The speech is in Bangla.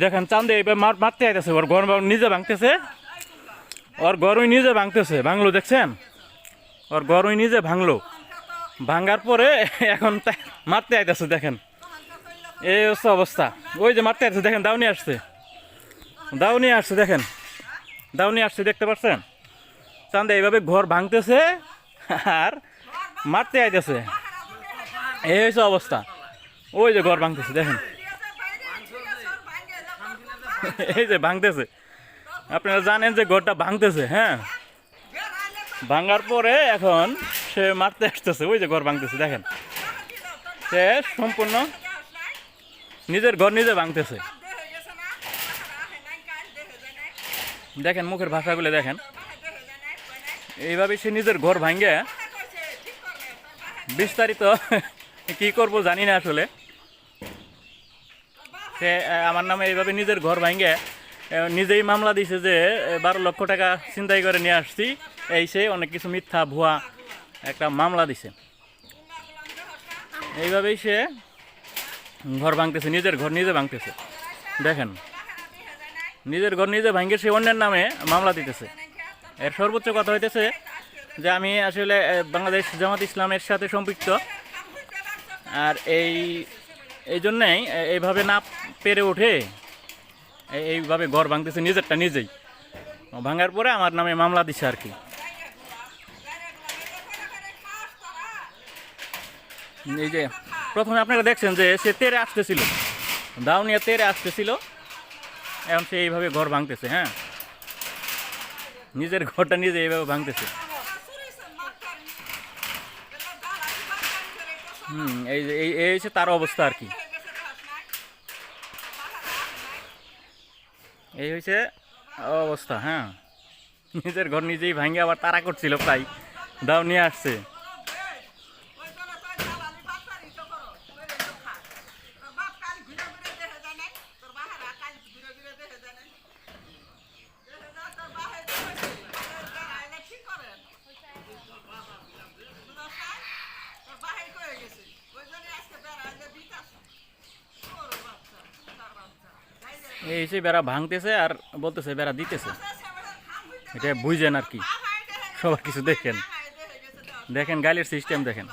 দেখেন চান্দে এবার মারতে আইতেছে, ওর ঘর নিজে ভাঙতেছে, ওর ঘরই নিজে ভাঙতেছে, ভাঙলো দেখছেন, ওর ঘরই নিজে ভাঙলো, ভাঙার পরে এখন মারতে আইতেছে। দেখেন এই হচ্ছে অবস্থা, ওই যে মারতে আইতেছে, দেখেন দাউনি আসছে, দাউনি আসছে, দেখেন দাউনি আসছে, দেখতে পাচ্ছেন চান্দে এইভাবে ঘর ভাঙতেছে আর মারতে আইতেছে, এই হচ্ছে অবস্থা। ওই যে ঘর ভাঙতেছে, দেখেন এই যে ভাঙতেছে, আপনারা জানেন যে ঘরটা ভাঙতেছে, হ্যাঁ ভাঙার পরে এখন সে মারতে আসতেছে, ওই যে ঘর ভাঙতেছে, দেখেন সে সম্পূর্ণ নিজের ঘর নিজে ভাঙতেছে। দেখেন মুখের ভাষাগুলো দেখেন, এইভাবে সে নিজের ঘর ভাঙে বিস্তারিত কি করব জানি না আসলে। সে আমার নামে এইভাবে নিজের ঘর ভাঙে নিজেই মামলা দিছে যে 12 লক্ষ টাকা ছিনতাই করে নিয়ে আসছি, এই সে অনেক কিছু মিথ্যা ভুয়া একটা মামলা দিছে। এইভাবেই সে ঘর ভাঙতেছে, নিজের ঘর নিজে ভাঙতেছে। দেখেন নিজের ঘর নিজে ভাঙে সে অন্যের নামে মামলা দিতেছে। এর সর্বোচ্চ কথা হইতেছে যে আমি আসলে বাংলাদেশ জামাত ইসলামের সাথে সম্পৃক্ত, আর এই জন্যেই এইভাবে না পেরে ওঠে এইভাবে ঘর ভাঙতেছে নিজেরটা নিজেই, ভাঙার পরে আমার নামে মামলা দিছে আর কি। এই যে প্রথমে আপনারা দেখছেন যে সে তেরে আসতেছিল, দাউনিয়া তেরে আসতেছিল, এখন সে এইভাবে ঘর ভাঙতেছে, হ্যাঁ নিজের ঘরটা নিজে এইভাবে ভাঙতেছে। এই যে এই হচ্ছে তার অবস্থা আর কি, এই হয়েছে অবস্থা। হ্যাঁ নিজের ঘর নিজেই ভাঙে আবার তাড়া করছিল, প্রায় দাও নিয়ে আসছে। এই সে বেড়া ভাঙতেছে আর বলতেছে বেড়া দিতেছে, এটা বুঝেন আর কি। সবার কিছু দেখেন, দেখেন গাইলের সিস্টেম দেখেন।